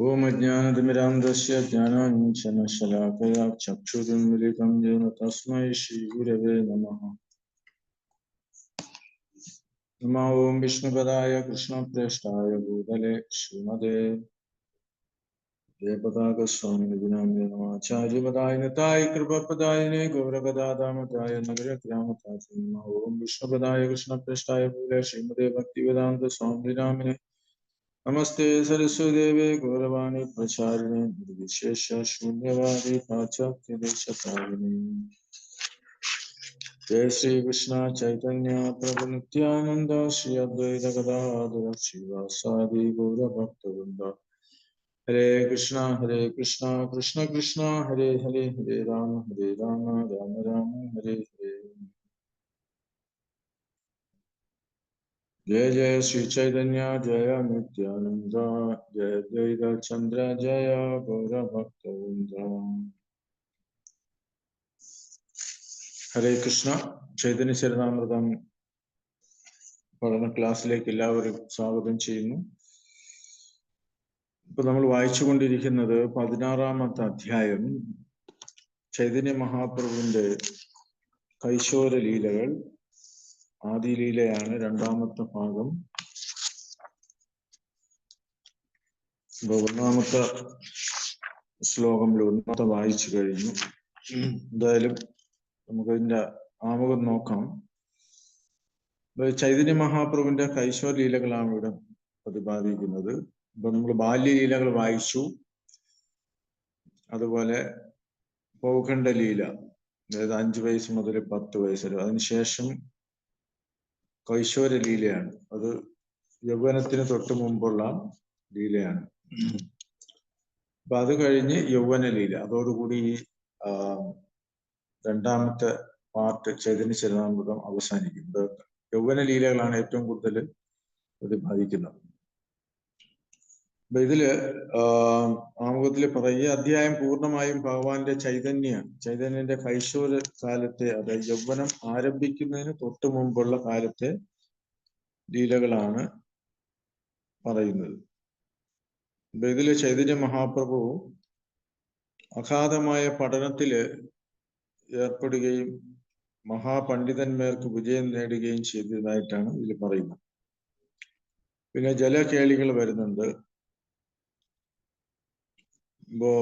ओम अज्ञानतिमिरान्धस्य ज्ञानाञ्जनशलाकया चक्षुरुन्मिलितं येन तस्मै श्रीगुरवे नमः। नमो ओं विष्णुपदाय कृष्णप्रेष्ठाय भूतले श्रीमते जयपताकस्वामिनिधिनाम्ने नमः। आचार्यपदाय नताय कृपपदायिने गौरगदाधामताय नगरग्रामताय नमः। ओं विष्णुपदाय कृष्णप्रेष्ठाय भूतले श्रीमते भक्तिवेदान्त स्वामिनिधिनाम्ने नमस्ते सरस्वतीदेवे गौरवाणी प्रचारिणे निर्विशेष शून्यवादी पाश्चात्यदेशतारिणे। जय श्री कृष्ण चैतन्य प्रभु नित्यानंद श्री अद्वैत गदाधर श्रीवासादि गौर भक्तवृंद। हरे कृष्णा कृष्ण कृष्ण हरे हरे राम राम हरे हरे। जय जय श्री चैतन्य जय नित्यानंद जय द्वैत चंद्र जय गौर भक्तवृंद। ഹരേ കൃഷ്ണ. ചൈതന്യ ചരിതാമൃതം പഠന ക്ലാസ്സിലേക്ക് എല്ലാവരും സ്വാഗതം ചെയ്യുന്നു. ഇപ്പൊ നമ്മൾ വായിച്ചുകൊണ്ടിരിക്കുന്നത് 16-ാമത്തെ അധ്യായം, ചൈതന്യ മഹാപ്രഭുവിന്റെ കൈശോര ലീലകൾ. ആദിലീലയാണ് രണ്ടാമത്തെ ഭാഗം. ഒന്നാമത്തെ ശ്ലോകം ഒന്നാമത്തെ വായിച്ചു കഴിഞ്ഞു. എന്തായാലും നമുക്കതിന്റെ ആമുഖം നോക്കാം. ചൈതന്യ മഹാപ്രഭുവിന്റെ കൈശോര ലീലകളാണ് ഇവിടെ പ്രതിപാദിക്കുന്നത്. ഇപ്പൊ നമ്മൾ ബാല്യലീലകൾ വായിച്ചു, അതുപോലെ പൗഖണ്ഡ ലീല, അതായത് 5 വയസ്സ് മുതൽ 10 വയസ്സ് വരെ. അതിനുശേഷം കൈശോര ലീലയാണ്, അത് യൗവനത്തിന് തൊട്ട് മുമ്പുള്ള ലീലയാണ്. അപ്പൊ അത് കഴിഞ്ഞ് യൗവന ലീല, അതോടുകൂടി രണ്ടാമത്തെ പാർട്ട് ചൈതന്യ ചരിതാമൃതം അവസാനിക്കുന്നത്. യൗവന ലീലകളാണ് ഏറ്റവും കൂടുതൽ പ്രതിപാദിക്കുന്നത്. അപ്പൊ ഇതില് ആമുഖത്തില് പറയുക, അധ്യായം പൂർണ്ണമായും ഭഗവാന്റെ ചൈതന്യന്റെ കൈശോര കാലത്തെ, അതായത് യൗവനം ആരംഭിക്കുന്നതിന് തൊട്ട് മുമ്പുള്ള കാലത്തെ ലീലകളാണ് പറയുന്നത്. അപ്പൊ ഇതില് ചൈതന്യ മഹാപ്രഭു അഗാധമായ പഠനത്തില് ഏർപ്പെടുകയും മഹാപണ്ഡിതന്മാർക്ക് വിജയം നേടുകയും ചെയ്തതായിട്ടാണ് ഇതിൽ പറയുന്നത്. പിന്നെ ജലകേളികൾ വരുന്നുണ്ട്. ഇപ്പോ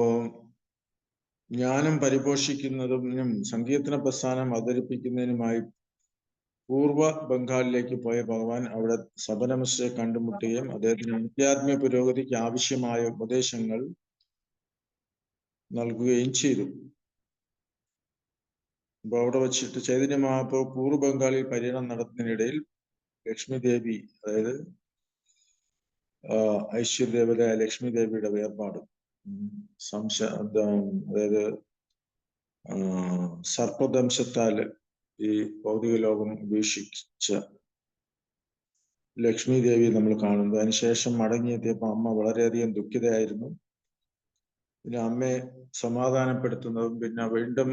ജ്ഞാനം പരിപോഷിക്കുന്നതിനും സങ്കീർത്തന പ്രസ്ഥാനം അവതരിപ്പിക്കുന്നതിനുമായി പൂർവ്വ ബംഗാളിലേക്ക് പോയ ഭഗവാൻ അവിടെ സബനമസ്യെ കണ്ടുമുട്ടുകയും അദ്ദേഹത്തിന് ആധ്യാത്മിക പുരോഗതിക്ക് ആവശ്യമായ ഉപദേശങ്ങൾ നൽകുകയും ചെയ്തു. അപ്പൊ അവിടെ വച്ചിട്ട് ചൈതന്യ മഹാപ്രഭു പൂർവ്വ ബംഗാളിൽ പര്യടനം നടത്തുന്നതിനിടയിൽ ലക്ഷ്മി ദേവി, അതായത് ഐശ്വര്യദേവത ലക്ഷ്മി ദേവിയുടെ വേർപാട്, അതായത് സർപ്പദംശത്താൽ ഈ ഭൗതിക ലോകം ഉപേക്ഷിച്ച ലക്ഷ്മി ദേവി നമ്മൾ കാണുന്നത്. അതിനുശേഷം മടങ്ങിയെത്തിയപ്പോ അമ്മ വളരെയധികം ദുഃഖിതയായിരുന്നു. പിന്നെ അമ്മയെ സമാധാനപ്പെടുത്തുന്നതും, പിന്നെ വീണ്ടും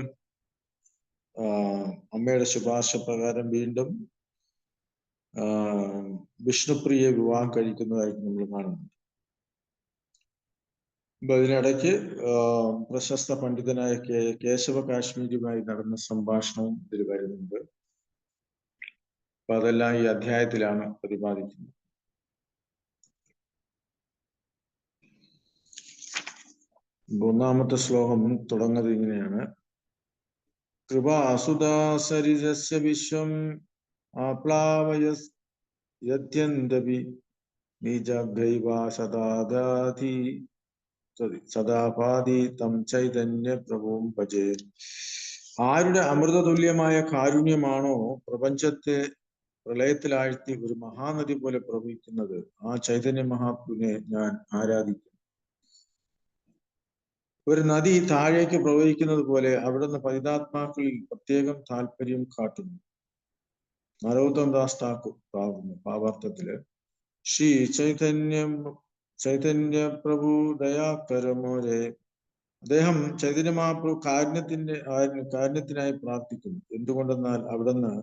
അമ്മയുടെ ശുപാർശ പ്രകാരം വീണ്ടും വിഷ്ണുപ്രിയെ വിവാഹം കഴിക്കുന്നതായിട്ട് നമ്മൾ കാണുന്നുണ്ട്. അപ്പൊ അതിനിടയ്ക്ക് പ്രശസ്ത പണ്ഡിതനായ കേശവ കാശ്മീരിയുമായി നടന്ന സംഭാഷണവും ഇതിൽ വരുന്നുണ്ട്. അപ്പൊ അതെല്ലാം ഈ അധ്യായത്തിലാണ് പ്രതിപാദിക്കുന്നത്. ഒന്നാമത്തെ ശ്ലോകം തുടങ്ങുന്നത് ഇങ്ങനെയാണ്: കൃപാസുദാസരിജസ്യ വിശ്വം ആപ്ലാവയത്യന്തപി നിജഗ്രൈവാ സദാപാതി തം ചൈതന്യ പ്രഭും ഭജേ. ആരുടെ അമൃതതുല്യമായ കാരുണ്യമാണോ പ്രപഞ്ചത്തെ പ്രളയത്തിലാഴ്ത്തി ഒരു മഹാനദി പോലെ പ്രവഹിക്കുന്നത്, ആ ചൈതന്യ മഹാപ്രഭുവിനെ ഞാൻ ആരാധിക്കും. ഒരു നദി താഴേക്ക് പ്രവഹിക്കുന്നത് പോലെ അവിടുന്ന് പതിതാത്മാക്കളിൽ പ്രത്യേകം താല്പര്യം കാട്ടുന്നു. നരോത്തം ദാസ് ഠാക്കൂർ പാടുന്നു ഭാവാർത്ഥത്തില്: ശ്രീ ചൈതന്യ പ്രഭു ദയാകരമോരെ. അദ്ദേഹം ചൈതന്യ മഹാപ്രഭു കാരുണ്യത്തിനായി പ്രാർത്ഥിക്കുന്നു. എന്തുകൊണ്ടെന്നാൽ അവിടുന്ന്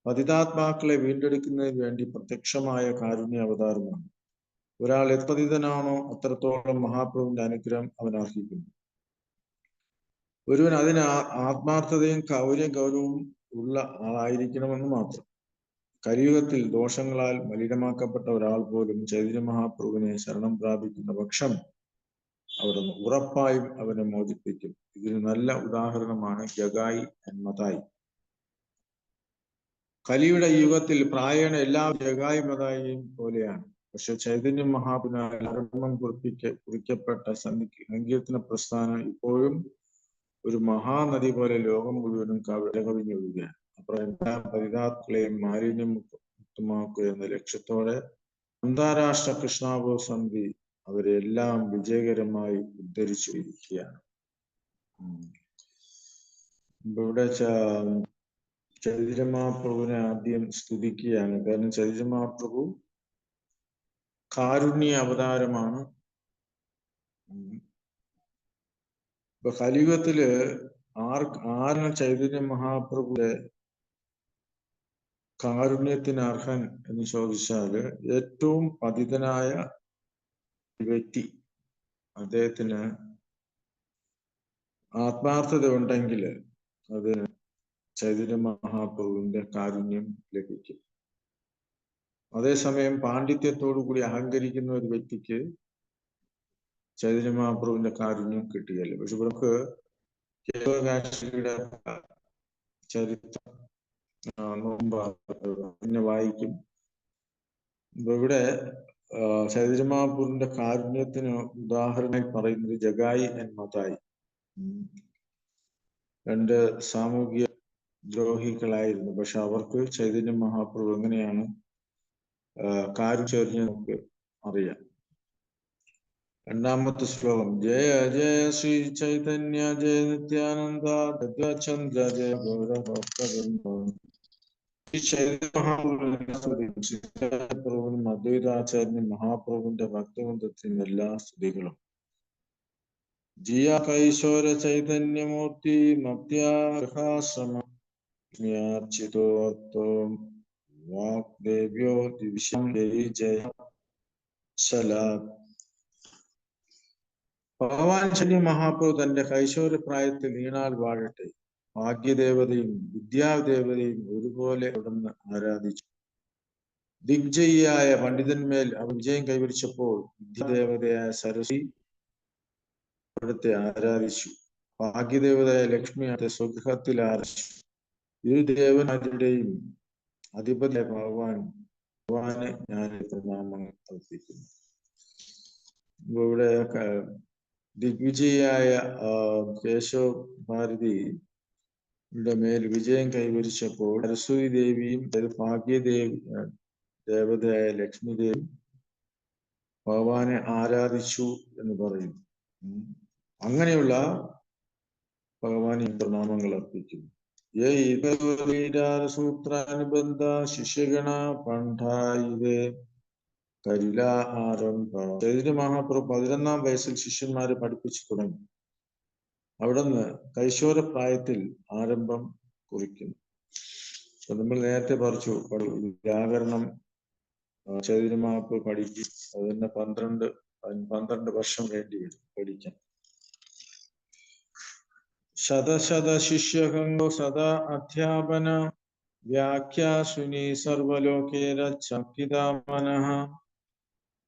പതിതാത്മാക്കളെ വീണ്ടെടുക്കുന്നതിന് വേണ്ടി പ്രത്യക്ഷമായ കാരുണ്യ അവതാരമാണ്. ഒരാൾ എത്രതീതനാണോ അത്രത്തോളം മഹാപ്രഭുവിന്റെ അനുഗ്രഹം അവൻ അർഹിക്കുന്നു. ഒരുവൻ അതിന് ആത്മാർത്ഥതയും ഗൗരവവും ഉള്ള ആളായിരിക്കണമെന്ന് മാത്രം. കലിയുഗത്തിൽ ദോഷങ്ങളാൽ മലിനമാക്കപ്പെട്ട ഒരാൾ പോലും ചൈതന്യ മഹാപ്രഭുവിനെ ശരണം പ്രാപിക്കുന്ന പക്ഷം അവിടുന്ന് ഉറപ്പായും അവനെ മോചിപ്പിക്കും. ഇതിന് നല്ല ഉദാഹരണമാണ് ജഗായി മതായി. കലിയുടെ യുഗത്തിൽ പ്രായേണ എല്ലാ ജഗായി മതായിയും പോലെയാണ്. പക്ഷെ ചൈതന്യ മഹാപ്രഭുവിനാൽ ആരംഭം കുറിക്കപ്പെട്ട സങ്കീർത്തന പ്രസ്ഥാനം ഇപ്പോഴും ഒരു മഹാനദി പോലെ ലോകം മുഴുവനും കവിഞ്ഞൊഴുകുകയാണ്. അപ്പുറം എല്ലാ പരിതാത്കളെയും മാലിന്യമുക്തമാക്കുക എന്ന ലക്ഷ്യത്തോടെ അന്താരാഷ്ട്ര കൃഷ്ണാബോ സമിതി അവരെല്ലാം വിജയകരമായി ഉദ്ധരിച്ചിരിക്കുകയാണ്. ഇവിടെ ചൈതന്യ മഹാപ്രഭുവിനെ ആദ്യം സ്തുതിക്കുകയാണ്. കാരണം ചൈതന്യ മഹാപ്രഭു കാരുണ്യ അവതാരമാണ്. ഇപ്പൊ കലിയുഗത്തില് ആരാണ് ചൈതന്യ മഹാപ്രഭുവിന്റെ കാരുണ്യത്തിന് അർഹൻ എന്ന് ചോദിച്ചാല് ഏറ്റവും പതിതനായ വ്യക്തി, അദ്ദേഹത്തിന് ആത്മാർത്ഥത ഉണ്ടെങ്കിൽ അതിന് ചൈതന്യ മഹാപ്രഭുവിന്റെ കാരുണ്യം ലഭിക്കും. അതേസമയം പാണ്ഡിത്യത്തോടു കൂടി അഹങ്കരിക്കുന്ന ഒരു വ്യക്തിക്ക് ചൈതന്യ മഹാപ്രഭുവിന്റെ കാരുണ്യം കിട്ടുകയല്ല. പക്ഷെ ഇവർക്ക് കേരളകാശിയുടെ ചരിത്രം പിന്നെ വായിക്കും. ഇവിടെ ചൈതന്യ മഹാപ്രഭുവിന്റെ കാരുണ്യത്തിന് ഉദാഹരണമായി പറയുന്നത് ജഗായി മതായി. രണ്ട് സാമൂഹിക ദ്രോഹികളായിരുന്നു. പക്ഷെ അവർക്ക് ചൈതന്യ മഹാപ്രഭു എങ്ങനെയാണ് കാരുണ്യം നമുക്ക് അറിയാം. രണ്ടാമത്തെ ശ്ലോകം ജയ ജയ ശ്രീ ചൈതന്യ ജയ നിത്യാനന്ദ ചന്ദ്ര ജയ ഗൗരവ. ചൈതന്യ മഹാപ്രഭുവിനും അദ്വൈതാചാര്യനും മഹാപ്രഭുവിന്റെ ഭക്തവൃന്ദത്തിനും എല്ലാ സ്തുതികളും. ജിയ കൈശോര ചൈതന്യമൂർത്തി മധ്യാശ്രമോ വാഗ്ദേവ്യോ ദിവിഷം ജയ ശലാ. ഭഗവാൻ ചൈതന്യ മഹാപ്രഭു തന്റെ കൈശോര പ്രായത്തിൽ നീണാൽ വാഴട്ടെ. ഭാഗ്യദേവതയും വിദ്യാദേവതയും ഒരുപോലെ അവിടുന്ന് ആരാധിച്ചു. ദിഗ്ജയിയായ പണ്ഡിതന്മേൽ അവർ വിജയം കൈവരിച്ചപ്പോൾ വിദ്യാദേവതയായ സരസ്വതി അവിടുത്തെ ആരാധിച്ചു. ഭാഗ്യദേവതയായ ലക്ഷ്മി അവിടുത്തെ സ്വഗൃഹത്തിൽ ആരാധിച്ചു. ഇരു ദേവന്മാരുടെയും അധിപതിയായ ഭഗവാനെ ഞാൻ പ്രണാമങ്ങൾ അർപ്പിക്കുന്നു. ഇവിടെ ദിഗ്വിജയായ കേശവ ഭാരതിയുടെ മേൽ വിജയം കൈവരിച്ചപ്പോൾ സരസ്വതി ദേവിയും ദേവതയായ ലക്ഷ്മി ദേവി ഭഗവാനെ ആരാധിച്ചു എന്ന് പറയുന്നു. അങ്ങനെയുള്ള ഭഗവാനെ പ്രണാമങ്ങൾ അർപ്പിക്കുന്നു. സൂത്രാനുബന്ധ ശിഷ്യഗണ പണ്ഡായിരേ കരില ആരംഭ. ചൈതന്യ മഹാപ്രഭു 11-ാം വയസ്സിൽ ശിഷ്യന്മാരെ പഠിപ്പിച്ചു തുടങ്ങി. അവിടുന്ന് കൈശോര പ്രായത്തിൽ ആരംഭം കുറിക്കുന്നു. നമ്മൾ നേരത്തെ പറഞ്ഞു വ്യാകരണം ചൈതന്യ മഹാപ്രഭു പഠിക്കും. അതിന് 12 വർഷം വേണ്ടി വരും പഠിക്കാൻ. ശതശത ശിഷ്യഗംഗോ സദാ അധ്യാപന വ്യാഖ്യാസുനി സർവലോകേര ചക്കിതാമനഃ.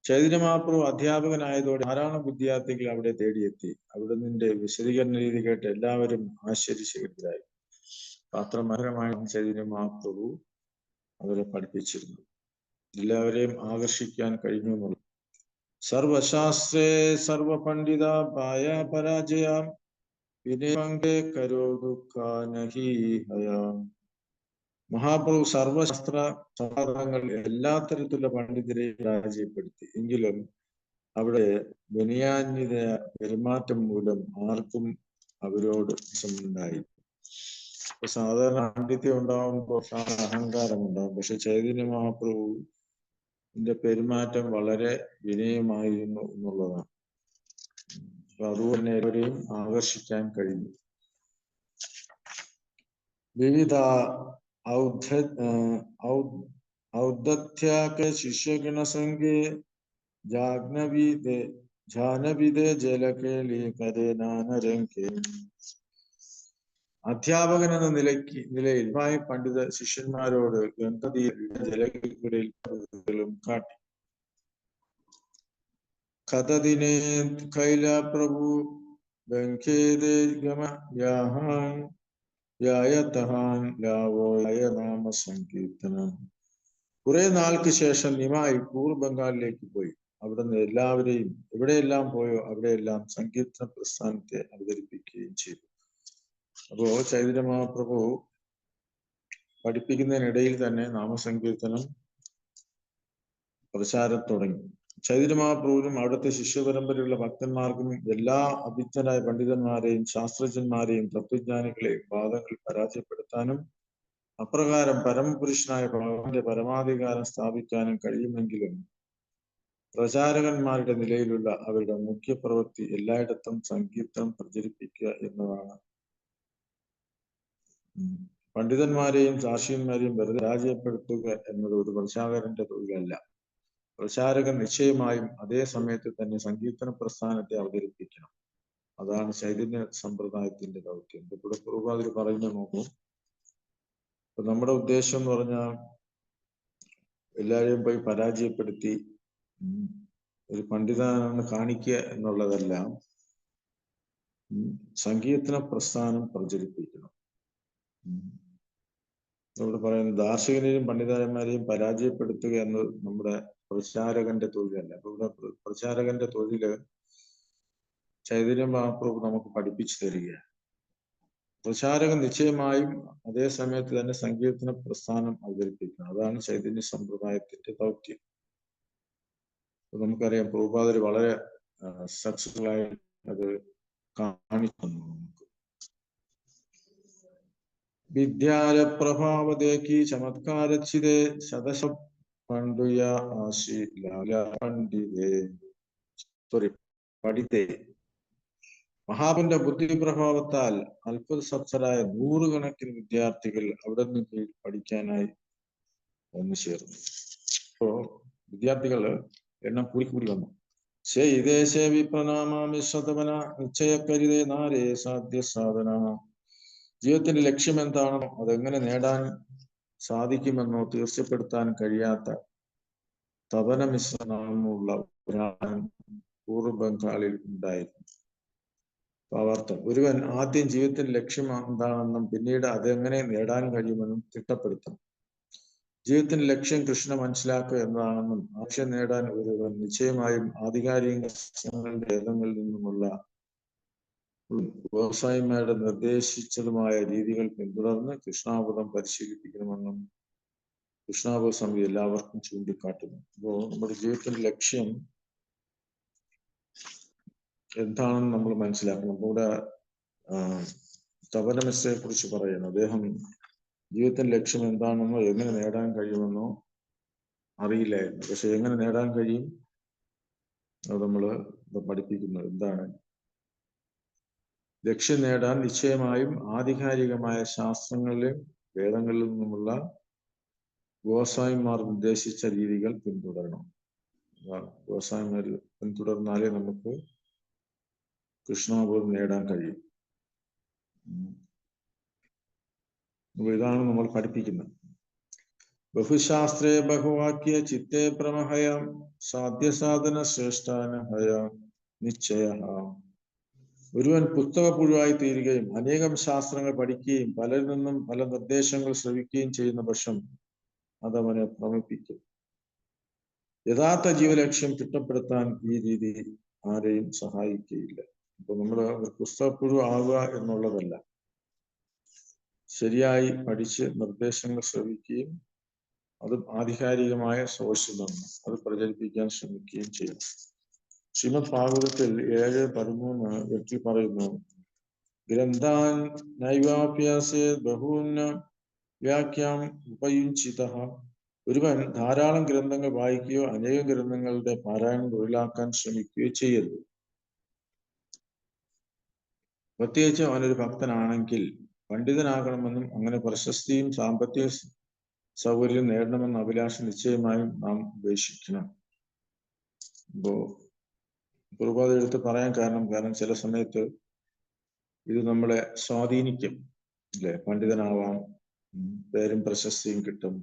ചൈതന്യ മഹാപ്രഭു അധ്യാപകനായതോടെ ധാരാളം വിദ്യാർത്ഥികൾ അവിടെ തേടിയെത്തി. അവിടെ നിന്റെ വിശദീകരണ രീതി കേട്ട് എല്ലാവരും ആശ്ചര്യചകിതരായി. അത്ര മനോഹരമായി ചൈതന്യ മഹാപ്രഭു അവരെ പഠിപ്പിച്ചിരുന്നു. എല്ലാവരെയും ആകർഷിക്കാൻ കഴിഞ്ഞു എന്നുള്ളത്. സർവശാസ്ത്രേ സർവപണ്ഡിത പായ പരാജയ വിനയേ കരോദുഃഖാനഹി ഹയാം. മഹാപ്രഭു സർവശാസ്ത്ര സമാധാനങ്ങൾ എല്ലാ തരത്തിലുള്ള പണ്ഡിതരെ പരാജയപ്പെടുത്തി. എങ്കിലും അവിടെ വിനയാന്വിത പെരുമാറ്റം മൂലം ആർക്കും അവരോട് ഉണ്ടായി. സാധാരണ പാണ്ഡിത്യം ഉണ്ടാവുമ്പോൾ അഹങ്കാരം ഉണ്ടാവും. പക്ഷെ ചൈതന്യ മഹാപ്രഭുവിന്റെ പെരുമാറ്റം വളരെ വിനയമായിരുന്നു എന്നുള്ളതാണ്. അപ്പൊ അതുകൊണ്ട് ഏവരെയും ആകർഷിക്കാൻ കഴിഞ്ഞു. വിവിധ ഔദ്ധത്യാക ശിഷ്യഗണ സംഘേ ജാനവിദേ ജലകേളി കരേനാനരംഗേ. അധ്യാപകൻ എന്ന നിലയിൽ പണ്ഡിത ശിഷ്യന്മാരോട് ഗന്ധതിയിൽ ജലകേളികളിൽ കാട്ടി. കഥദിനേ കൈല പ്രഭു ബംഖേദേ ഗമയാഹാൻ യായതഹാൻ ലാവോയ നാമ സങ്കീർത്തനം. കുറെ നാൾക്ക് ശേഷം നിമായി പൂർവ്വ ബംഗാളിലേക്ക് പോയി. അവിടുന്ന് എല്ലാവരെയും എവിടെയെല്ലാം പോയോ അവിടെയെല്ലാം സങ്കീർത്തന പ്രസ്ഥാനത്തെ അവതരിപ്പിക്കുകയും ചെയ്തു. അപ്പോ ചൈതന്യ മഹാപ്രഭു പഠിപ്പിക്കുന്നതിനിടയിൽ തന്നെ നാമസങ്കീർത്തനം പ്രചാരം തുടങ്ങി. ചൈതന്യ മഹാപ്രഭുവിനും അവിടുത്തെ ശിഷ്യപരമ്പരയുള്ള ഭക്തന്മാർക്കും എല്ലാ അഭിജ്ഞരായ പണ്ഡിതന്മാരെയും ശാസ്ത്രജ്ഞന്മാരെയും തത്വജ്ഞാനികളെയും വാദങ്ങൾ പരാജയപ്പെടുത്താനും അപ്രകാരം പരമപുരുഷനായ ഭഗവാന്റെ പരമാധികാരം സ്ഥാപിക്കാനും കഴിയുമെങ്കിലും പ്രചാരകന്മാരുടെ നിലയിലുള്ള അവരുടെ മുഖ്യ പ്രവൃത്തി എല്ലായിടത്തും സങ്കീർത്തനം പ്രചരിപ്പിക്കുക എന്നതാണ്. പണ്ഡിതന്മാരെയും സാക്ഷിയന്മാരെയും വെറുതെ പരാജയപ്പെടുത്തുക എന്നത് ഒരു പ്രചാരകന്റെ തൊഴിലല്ല. പ്രചാരകൻ നിശ്ചയമായും അതേ സമയത്ത് തന്നെ സങ്കീർത്തന പ്രസ്ഥാനത്തെ അവതരിപ്പിക്കണം. അതാണ് ചൈതന്യ സമ്പ്രദായത്തിന്റെ ദൗത്യം. ഇവിടെ പൂർവ്വാതിൽ പറയുന്നത് നോക്കും. ഇപ്പൊ നമ്മുടെ ഉദ്ദേശം എന്ന് പറഞ്ഞാൽ എല്ലാവരെയും പോയി പരാജയപ്പെടുത്തി ഒരു പണ്ഡിതനാണെന്ന് കാണിക്കുക എന്നുള്ളതല്ല. സങ്കീർത്തന പ്രസ്ഥാനം പ്രചരിപ്പിക്കണം. ഇവിടെ പറയുന്നത് ദാർശനികരെയും പണ്ഡിതന്മാരെയും പരാജയപ്പെടുത്തുക എന്നത് നമ്മുടെ പ്രചാരകന്റെ തൊഴിലല്ല. അപ്പൊ ഇവിടെ പ്രചാരകന്റെ തൊഴില് ചൈതന്യ മഹാപ്രഭു നമുക്ക് പഠിപ്പിച്ചു തരികയാണ്. പ്രചാരകൻ നിശ്ചയമായും അതേ സമയത്ത് തന്നെ സങ്കീർത്തന പ്രസ്ഥാനം അവതരിപ്പിക്കണം. അതാണ് ചൈതന്യ സമ്പ്രദായത്തിന്റെ ദൗത്യം. നമുക്കറിയാം പ്രഭുപാദർ വളരെ സക്സസ്ഫുൾ ആയി അത് കാണിക്കുന്നു. നമുക്ക് വിദ്യാര പ്രഭാവതേക്ക് ചമത്കാരച്ചിതേ ശതശ പണ്ഡുയ ആശി ലാല പണ്ഡിതേ പഠിത്തേ. മഹാപന്റെ ബുദ്ധി പ്രഭാവത്താൽ അത്ഭുത സപ്തരായ നൂറുകണക്കിന് വിദ്യാർത്ഥികൾ അവിടെ നിന്ന് പഠിക്കാനായി വന്നു ചേർന്നു. അപ്പോ വിദ്യാർത്ഥികള് എണ്ണം കൂടി വന്നു. ശൈദേശേ വിപ്രണാമാമിശ്രതവന നിശ്ചയക്കരിതേ നാരേ സാധ്യ സാധന. ജീവിതത്തിന്റെ ലക്ഷ്യം എന്താണോ അതെങ്ങനെ നേടാൻ സാധിക്കുമെന്നോ തീർച്ചപ്പെടുത്താൻ കഴിയാത്ത തപന മിശ്രനാമെന്നുള്ള ഒരാൾ പൂർവ്വ ബംഗാളിൽ ഉണ്ടായിരുന്നു. ഭാവാർത്ഥം: ഒരുവൻ ആദ്യം ജീവിതത്തിന്റെ ലക്ഷ്യം എന്താണെന്നും പിന്നീട് അതെങ്ങനെ നേടാൻ കഴിയുമെന്നും തിട്ടപ്പെടുത്തണം. ജീവിതത്തിന്റെ ലക്ഷ്യം കൃഷ്ണ മനസ്സിലാക്കുക എന്നതാണെന്നും ആശയം നേടാൻ ഒരുവൻ നിശ്ചയമായും ആധികാരിക വേദങ്ങളിൽ നിന്നുമുള്ള വ്യവസായിമാരുടെ നിർദ്ദേശിച്ചതുമായ രീതികൾ പിന്തുടർന്ന് കൃഷ്ണാബോധം പരിശീലിപ്പിക്കണമെന്നും കൃഷ്ണാബോധ സമിതി എല്ലാവർക്കും ചൂണ്ടിക്കാട്ടുന്നു. അപ്പോ നമ്മുടെ ജീവിതത്തിന്റെ ലക്ഷ്യം എന്താണെന്ന് നമ്മൾ മനസ്സിലാക്കണം. ഇവിടെ തപന മിശ്രയെ കുറിച്ച് പറയുന്നു. അദ്ദേഹം ജീവിതത്തിന്റെ ലക്ഷ്യം എന്താണെന്നോ എങ്ങനെ നേടാൻ കഴിയുമെന്നോ അറിയില്ലായിരുന്നു. പക്ഷെ എങ്ങനെ നേടാൻ കഴിയും അത് നമ്മൾ പഠിപ്പിക്കുന്നത്. എന്താണ് ലക്ഷ്യം നേടാൻ നിശ്ചയമായും ആധികാരികമായ ശാസ്ത്രങ്ങളിലും വേദങ്ങളിൽ നിന്നുമുള്ള ഗോസ്വാമിമാർ നിർദ്ദേശിച്ച രീതികൾ പിന്തുടരണം. ഗോസ്വാമിമാർ പിന്തുടർന്നാലേ നമുക്ക് കൃഷ്ണാബോധം നേടാൻ കഴിയും. ഇതാണ് നമ്മൾ പഠിപ്പിക്കുന്നത്. ബഹുശാസ്ത്രേ ബഹുവാക്യ ചിത്തേ പ്രമഹയ സാധ്യസാധന ശ്രേഷ്ഠാനഹയ നിശ്ചയ. ഒരുവൻ പുസ്തക പുഴുവായി തീരുകയും അനേകം ശാസ്ത്രങ്ങൾ പഠിക്കുകയും പലരിൽ നിന്നും പല നിർദ്ദേശങ്ങൾ ശ്രവിക്കുകയും ചെയ്യുന്ന പക്ഷം അതവനെ ഭ്രമിപ്പിക്കും. യഥാർത്ഥ ജീവലക്ഷ്യം തിട്ടപ്പെടുത്താൻ ഈ രീതി ആരെയും സഹായിക്കുകയില്ല. അപ്പൊ നമ്മള് പുസ്തകപ്പുഴു ആവുക എന്നുള്ളതല്ല, ശരിയായി പഠിച്ച് നിർദ്ദേശങ്ങൾ ശ്രവിക്കുകയും അത് ആധികാരികമായ സോഴ്സിൽ നിന്ന് അത് പ്രചരിപ്പിക്കാൻ ശ്രമിക്കുകയും ചെയ്യും. ശ്രീമദ് ഭാഗവതത്തിൽ 7:13 പറയുന്നു: ഗ്രന്ഥാൻ നൈവാഭ്യാസേ ബഹൂന്ന വ്യാഖ്യാം ഉപയുഞ്ജിതഃ. ഒരുവൻ ധാരാളം ഗ്രന്ഥങ്ങൾ വായിക്കുകയോ അനേകം ഗ്രന്ഥങ്ങളുടെ പാരായണം തൊഴിലാക്കാൻ ശ്രമിക്കുകയോ ചെയ്യരുത്. പ്രത്യേകിച്ച് അവനൊരു ഭക്തനാണെങ്കിൽ പണ്ഡിതനാകണമെന്നും അങ്ങനെ പ്രശസ്തിയും സാമ്പത്തിക സൗകര്യം നേടണമെന്ന അഭിലാഷം നിശ്ചയമായും നാം ഉപേക്ഷിക്കണം. അപ്പോ പ്രഭുപാദ എടുത്ത് പറയാൻ കാരണം ചില സമയത്ത് ഇത് നമ്മളെ സ്വാധീനിക്കും, അല്ലെ? പണ്ഡിതനാവാം, പേരും പ്രശസ്തിയും കിട്ടും,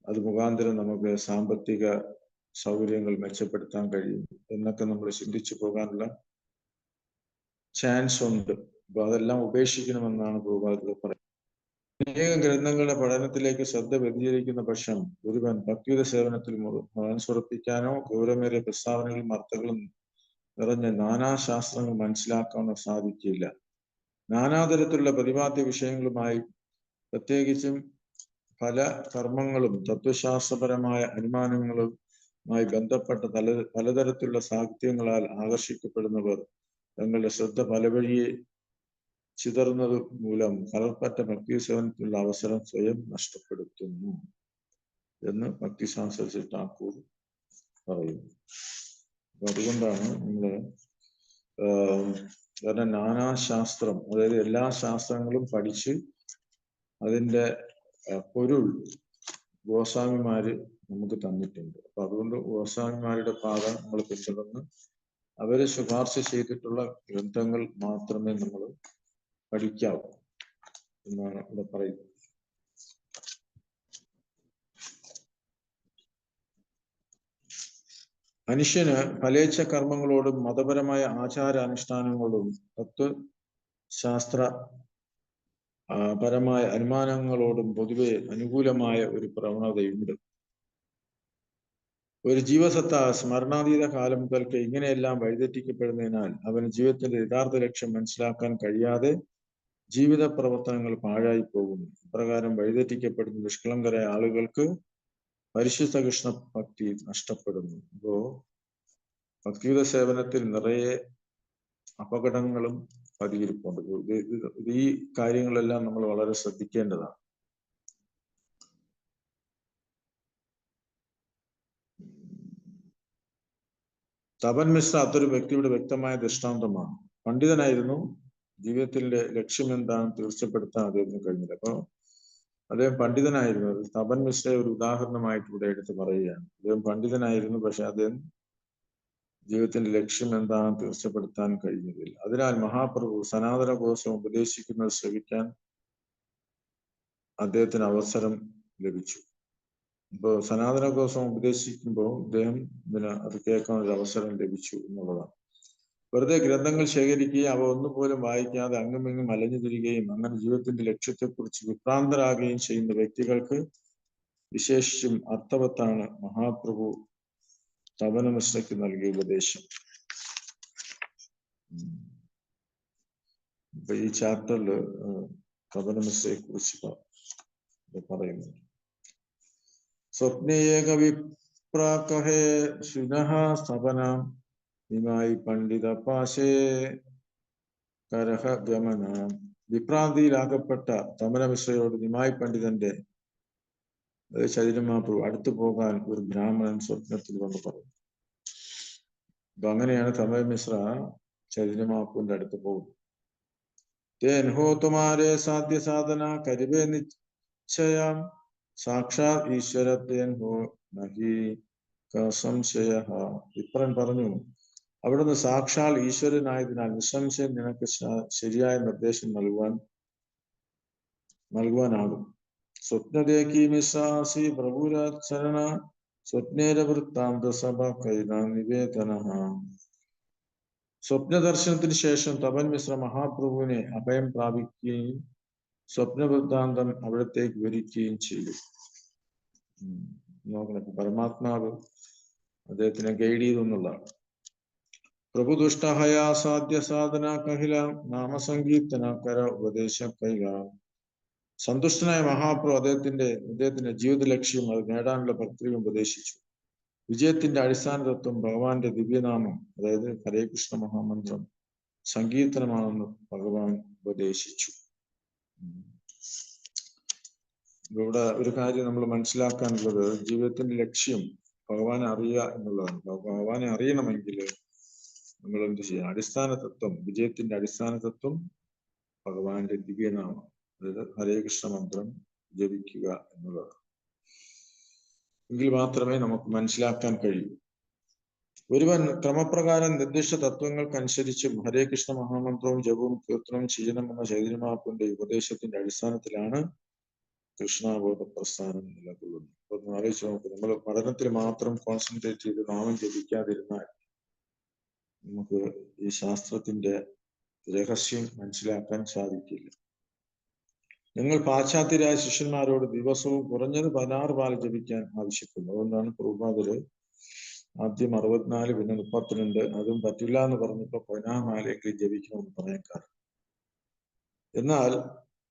അത് മുഖാന്തരം നമുക്ക് സാമ്പത്തിക സൗകര്യങ്ങൾ മെച്ചപ്പെടുത്താൻ കഴിയും എന്നൊക്കെ നമ്മൾ ചിന്തിച്ചു പോകാനുള്ള ചാൻസ് ഉണ്ട്. അപ്പൊ അതെല്ലാം ഉപേക്ഷിക്കണമെന്നാണ് പ്രഭുപാദ പറയുന്നത്. അനേകം ഗ്രന്ഥങ്ങളുടെ പഠനത്തിലേക്ക് ശ്രദ്ധ വ്യതിചലിക്കുന്ന പക്ഷം ഒരുവൻ ഭക്തിയുത സേവനത്തിൽ മനസ്സുറപ്പിക്കാനോ ഗൗരവമേറിയ പ്രസ്താവനകളും അർത്ഥങ്ങളും നിറഞ്ഞ നാനാശാസ്ത്രങ്ങൾ മനസ്സിലാക്കാനോ സാധിക്കില്ല. നാനാതരത്തിലുള്ള പ്രതിപാദ്യ വിഷയങ്ങളുമായി, പ്രത്യേകിച്ചും പല കർമ്മങ്ങളും തത്വശാസ്ത്രപരമായ അനുമാനങ്ങളുമായി ബന്ധപ്പെട്ട പലതരത്തിലുള്ള സാഹിത്യങ്ങളാൽ ആകർഷിക്കപ്പെടുന്നവർ തങ്ങളുടെ ശ്രദ്ധ പല വഴിയെ ചിതറുന്നത് മൂലം കലർപ്പറ്റ ഭക്തി സേവനത്തിലുള്ള അവസരം സ്വയം നഷ്ടപ്പെടുത്തുന്നു എന്ന് ഭക്തിശാസ്ത്രത്തിൽ ഠാക്കൂർ പറയുന്നു. അപ്പൊ അതുകൊണ്ടാണ് നമ്മള് കാരണം നാനാശാസ്ത്രം, അതായത് എല്ലാ ശാസ്ത്രങ്ങളും പഠിച്ച് അതിൻ്റെ പൊരുൾ ഗോസ്വാമിമാര് നമുക്ക് തന്നിട്ടുണ്ട്. അപ്പൊ അതുകൊണ്ട് ഗോസ്വാമിമാരുടെ പാത നമ്മൾ പിന്തുടർന്ന് അവര് ശുപാർശ ചെയ്തിട്ടുള്ള ഗ്രന്ഥങ്ങൾ മാത്രമേ നമ്മൾ പഠിക്കാവൂ എന്നാണ് ഇവിടെ പറയുന്നത്. മനുഷ്യന് ഫലേച്ഛ കർമ്മങ്ങളോടും മതപരമായ ആചാര അനുഷ്ഠാനങ്ങളോടും തത്വശാസ്ത്ര പരമായ അനുമാനങ്ങളോടും പൊതുവെ അനുകൂലമായ ഒരു പ്രവണതയുണ്ട്. ഒരു ജീവസത്ത സ്മരണാതീത കാലം മുതൽക്ക് ഇങ്ങനെയെല്ലാം വഴിതെറ്റിക്കപ്പെടുന്നതിനാൽ അവന് ജീവിതത്തിന്റെ യഥാർത്ഥ ലക്ഷ്യം മനസ്സിലാക്കാൻ കഴിയാതെ ജീവിത പ്രവർത്തനങ്ങൾ പാഴായി പോകുന്നു. ഇപ്രകാരം വഴിതെറ്റിക്കപ്പെടുന്ന നിഷ്കളങ്കരായ ആളുകൾക്ക് പരിശുദ്ധ കൃഷ്ണ ഭക്തി നഷ്ടപ്പെടുന്നു. അപ്പോ ഭക്തിയുത സേവനത്തിൽ നിറയെ അപകടങ്ങളും പതിയിരിപ്പുണ്ട്. ഈ കാര്യങ്ങളെല്ലാം നമ്മൾ വളരെ ശ്രദ്ധിക്കേണ്ടതാണ്. തപൻ മിശ്ര അതൊരു വ്യക്തിയുടെ വ്യക്തമായ ദൃഷ്ടാന്തമാണ്. പണ്ഡിതനായിരുന്നു, ജീവിതത്തിന്റെ ലക്ഷ്യം എന്താണെന്ന് തീർച്ചപ്പെടുത്താൻ അദ്ദേഹത്തിന് കഴിഞ്ഞില്ല. അപ്പൊ അദ്ദേഹം പണ്ഡിതനായിരുന്നു. തപൻ മിശ്രയെ ഒരു ഉദാഹരണമായിട്ട് ഇവിടെ എടുത്ത് പറയുകയാണ്. അദ്ദേഹം പണ്ഡിതനായിരുന്നു, പക്ഷെ അദ്ദേഹം ജീവിതത്തിന്റെ ലക്ഷ്യം എന്താണെന്ന് തീർച്ചപ്പെടുത്താൻ കഴിഞ്ഞില്ല. അതിനാൽ മഹാപ്രഭു സനാതന കോശം ഉപദേശിക്കുന്നത് ശ്രവിക്കാൻ അദ്ദേഹത്തിന് അവസരം ലഭിച്ചു. ഇപ്പോ സനാതന കോശം ഉപദേശിക്കുമ്പോൾ അദ്ദേഹം അത് കേൾക്കാൻ ഒരു അവസരം ലഭിച്ചു എന്നുള്ളതാണ്. വെറുതെ ഗ്രന്ഥങ്ങൾ ശേഖരിക്കുകയും അവ ഒന്നുപോലും വായിക്കാതെ അങ്ങുമിങ്ങും അലഞ്ഞു തിരികെയും അങ്ങനെ ജീവിതത്തിന്റെ ലക്ഷ്യത്തെക്കുറിച്ച് വിഭ്രാന്തരാകുകയും ചെയ്യുന്ന വ്യക്തികൾക്ക് വിശേഷിച്ചും അർത്ഥവത്താണ് മഹാപ്രഭു തപന മിശ്രയ്ക്ക് നൽകിയ ഉപദേശം. ഇപ്പൊ ഈ ചാപ്റ്ററില് തപന മിശ്രയെ കുറിച്ച് പറയുന്നു. സ്വപ്നേക വിപ്രാകഹേ ശുനഃ സ്തപന നിമായി പണ്ഡിത പാശേ കരഹ ഗമന. വിഭ്രാന്തിയിലാകപ്പെട്ട തപന മിശ്രയോട് നിമായി പണ്ഡിതന്റെ ചൈതന്യ മഹാപ്രഭു അടുത്തു പോകാൻ ഒരു ബ്രാഹ്മണൻ സ്വപ്നത്തിൽ വന്ന് പറഞ്ഞു. അപ്പൊ അങ്ങനെയാണ് തപന മിശ്ര ചൈതന്യ മഹാപ്രഭുവിന്റെ അടുത്ത് പോകുന്നത്. തേൻ ഹോ തുമാരെ സാധ്യ സാധന കരിവേ നിശ്ചയം സാക്ഷാത് ഈശ്വരത്തേൻ ഹോ നഹി സംശയ. വിപ്രൻ പറഞ്ഞു, അവിടുന്ന് സാക്ഷാൽ ഈശ്വരനായതിനാൽ നിസ്സംശയം നിനക്ക് ശരിയായ നിർദ്ദേശം നൽകുവാനാകും. സ്വപ്നദേക്കി മിശ്രാസി പ്രഭുരചരണ സ്വപ്നേര വൃത്താന്ത സഭ കൈന നിവേദന. സ്വപ്ന ദർശനത്തിന് ശേഷം തപൻ മിശ്ര മഹാപ്രഭുവിനെ അഭയം പ്രാപിക്കുകയും സ്വപ്നവൃത്താന്തം അവിടത്തേക്ക് വിവരിക്കുകയും ചെയ്തു. നോക്കണം, പരമാത്മാവ് അദ്ദേഹത്തിനെ ഗൈഡ് ചെയ്തു എന്നുള്ളതാണ്. പ്രഭു ദുഷ്ടഹയ സാധ്യ സാധന കഹില നാമസങ്കീർത്തന കര ഉപദേശ കൈല. സന്തുഷ്ടനായ മഹാപ്രഭു അദ്ദേഹത്തിന്റെ ജീവിത ലക്ഷ്യം അത് നേടാനുള്ള പ്രക്രിയ ഉപദേശിച്ചു. വിജയത്തിന്റെ അടിസ്ഥാന തത്വം ഭഗവാന്റെ ദിവ്യനാമം, അതായത് ഹരേ കൃഷ്ണ മഹാമന്ത്രം സങ്കീർത്തനമാണെന്ന് ഭഗവാൻ ഉപദേശിച്ചു. ഇവിടെ ഒരു കാര്യം നമ്മൾ മനസ്സിലാക്കാനുള്ളത്, ജീവിതത്തിന്റെ ലക്ഷ്യം ഭഗവാനെ അറിയുക എന്നുള്ളതാണ്. ഭഗവാനെ അറിയണമെങ്കിൽ നമ്മൾ എന്ത് ചെയ്യണം? അടിസ്ഥാന തത്വം, വിജയത്തിന്റെ അടിസ്ഥാന തത്വം ഭഗവാന്റെ ദിവ്യനാമം, അതായത് ഹരേ കൃഷ്ണ മന്ത്രം ജപിക്കുക എന്നുള്ളതാണ്. എങ്കിൽ മാത്രമേ നമുക്ക് മനസ്സിലാക്കാൻ കഴിയൂ. ഒരുവൻ ക്രമപ്രകാരം നിർദ്ദിഷ്ട തത്വങ്ങൾക്കനുസരിച്ചും ഹരേ കൃഷ്ണ മഹാമന്ത്രവും ജപവും കീർത്തനവും ചെയ്യണമെന്ന ചൈതന്യ മഹാപ്രഭുവിന്റെ ഉപദേശത്തിന്റെ അടിസ്ഥാനത്തിലാണ് കൃഷ്ണാബോധ പ്രസ്ഥാനം നിലകൊള്ളുന്നത്. അപ്പൊ ഒന്ന് ആലോചിച്ച് നോക്ക്, നമ്മൾ പഠനത്തിൽ മാത്രം കോൺസെൻട്രേറ്റ് ചെയ്ത് നാമം ജപിക്കാതിരുന്നാൽ നമുക്ക് ഈ ശാസ്ത്രത്തിന്റെ രഹസ്യം മനസ്സിലാക്കാൻ സാധിക്കില്ല. നിങ്ങൾ പാശ്ചാത്യരായ ശിഷ്യന്മാരോട് ദിവസവും കുറഞ്ഞത് 16 മാല ജപിക്കാൻ ആവശ്യപ്പെടുന്നു. അതുകൊണ്ടാണ് പ്രഭുപാദര് ആദ്യം 64 പിന്നെ 32 അതും പറ്റില്ല എന്ന് പറഞ്ഞപ്പോ 16 മാലയെങ്കിലും ജപിക്കണമെന്ന് പറയാൻ കാരണം. എന്നാൽ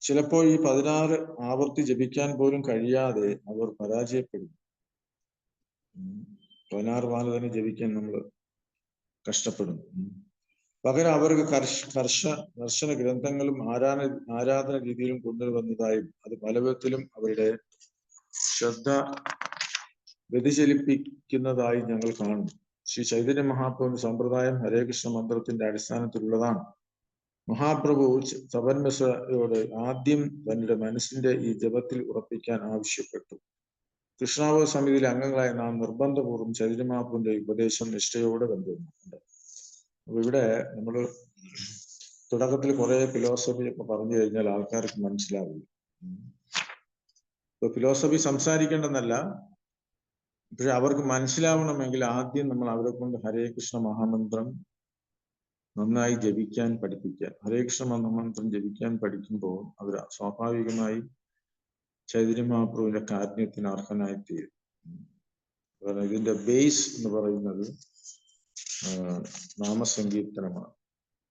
ചിലപ്പോൾ ഈ 16 ആവർത്തി ജപിക്കാൻ പോലും കഴിയാതെ അവർ പരാജയപ്പെടുന്നു. 16 മാല തന്നെ ജപിക്കാൻ നമ്മൾ കഷ്ടപ്പെടുന്നു. പകരം അവർക്ക് കർശന ഗ്രന്ഥങ്ങളും ആരാധന രീതിയിലും കൊണ്ടുവന്നതായും അത് പല വിധത്തിലും അവരുടെ ശ്രദ്ധ വ്യതിചലിപ്പിക്കുന്നതായി ഞങ്ങൾ കാണുന്നു. ശ്രീ ചൈതന്യ മഹാപ്രഭു സമ്പ്രദായം ഹരേ കൃഷ്ണ മന്ത്രത്തിന്റെ അടിസ്ഥാനത്തിലുള്ളതാണ്. മഹാപ്രഭു തപൻ മിശ്രയോട് ആദ്യം തന്റെ മനസ്സിന്റെ ഈ ജപത്തിൽ ഉറപ്പിക്കാൻ ആവശ്യപ്പെട്ടു. കൃഷ്ണാബോധ സമിതിയിലെ അംഗങ്ങളായ നാം നിർബന്ധപൂർവ്വം ചൈതന്യ മഹാപ്രഭുവിന്റെ ഉപദേശം നിഷ്ഠയോടെ കണ്ടുവരുന്നുണ്ട്. അപ്പൊ ഇവിടെ നമ്മൾ തുടക്കത്തിൽ കുറെ ഫിലോസഫി ഒക്കെ പറഞ്ഞു കഴിഞ്ഞാൽ ആൾക്കാർക്ക് മനസ്സിലാവില്ല. ഇപ്പൊ ഫിലോസഫി സംസാരിക്കേണ്ടെന്നല്ല, പക്ഷെ അവർക്ക് മനസ്സിലാവണമെങ്കിൽ ആദ്യം നമ്മൾ അവരെ കൊണ്ട് ഹരേ കൃഷ്ണ മഹാമന്ത്രം നന്നായി ജപിക്കാൻ പഠിപ്പിക്കുക. ഹരേ കൃഷ്ണ മഹാമന്ത്രം ജപിക്കാൻ പഠിക്കുമ്പോൾ അവർ സ്വാഭാവികമായി ചൈതന്യ മഹാപ്രഭുവിന്റെ കാരുണ്യത്തിന് അർഹനായി തീരും. കാരണം ഇതിന്റെ ബേസ് എന്ന് പറയുന്നത് നാമസങ്കീർത്തനമാണ്.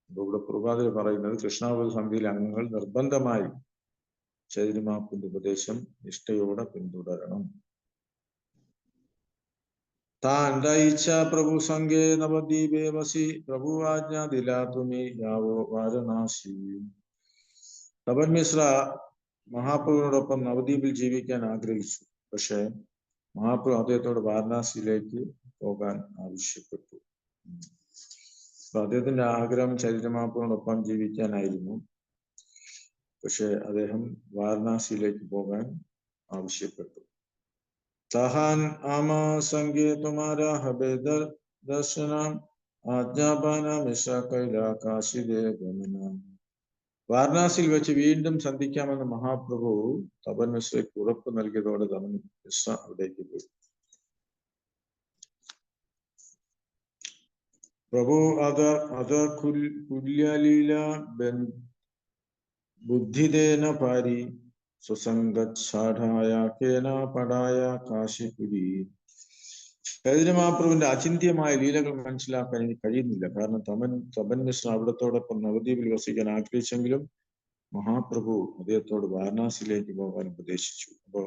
അപ്പൊ ഇവിടെ പ്രഭാതർ പറയുന്നത് കൃഷ്ണാബോധ സമിതിയിലെ അംഗങ്ങൾ നിർബന്ധമായി ചൈതന്യ മഹാപ്രഭുവിന്റെ ഉപദേശം നിഷ്ഠയോടെ പിന്തുടരണം. താൻ ദയിച്ച പ്രഭു സംഘേ നവദ്വീപേ വസി പ്രഭു ആജ്ഞ ദിലാ തുമി യാവോ വാരണാസി. തപൻ മിശ്ര മഹാപ്രഭുവിനോടൊപ്പം നവദ്വീപിൽ ജീവിക്കാൻ ആഗ്രഹിച്ചു. പക്ഷെ മഹാപ്രഭു അദ്ദേഹത്തോട് വാരണാസിയിലേക്ക് പോകാൻ ആവശ്യപ്പെട്ടു. അപ്പൊ അദ്ദേഹത്തിന്റെ ആഗ്രഹം ചൈതന്യ മഹാപ്രഭുവിനോടൊപ്പം ജീവിക്കാനായിരുന്നു. പക്ഷെ അദ്ദേഹം വാരണാസിയിലേക്ക് പോകാൻ ആവശ്യപ്പെട്ടു. തഹാൻ ആമാ സംഗേ തുമാരാ ഹബേ ദർശനം ആജ്ഞാപാന മിശ്ര കൈലാ കാശിദേ ഗമനം. വാരണാസിയിൽ വെച്ച് വീണ്ടും സന്ധിക്കാമെന്ന് മഹാപ്രഭു തപൻ മിശ്രയ്ക്ക് ഉറപ്പ് നൽകിയതോടെ തപൻ മിശ്ര അവിടേക്ക് പോയി. പ്രഭു അദർ കുല്യലീല ബുദ്ധിദേന പാരി സുസംഗാഢായ കേന പടായ കാശിപുരി. ചൈതന്യ മഹാപ്രഭുവിന്റെ അചിന്ത്യമായ ലീലകൾ മനസ്സിലാക്കാൻ എനിക്ക് കഴിയുന്നില്ല. കാരണം തപൻ മിശ്ര അവിടത്തോടൊപ്പം നവദ്വീപിൽ വസിക്കാൻ ആഗ്രഹിച്ചെങ്കിലും മഹാപ്രഭു അദ്ദേഹത്തോട് വാരണാസിയിലേക്ക് പോകാൻ ഉപദേശിച്ചു. അപ്പോ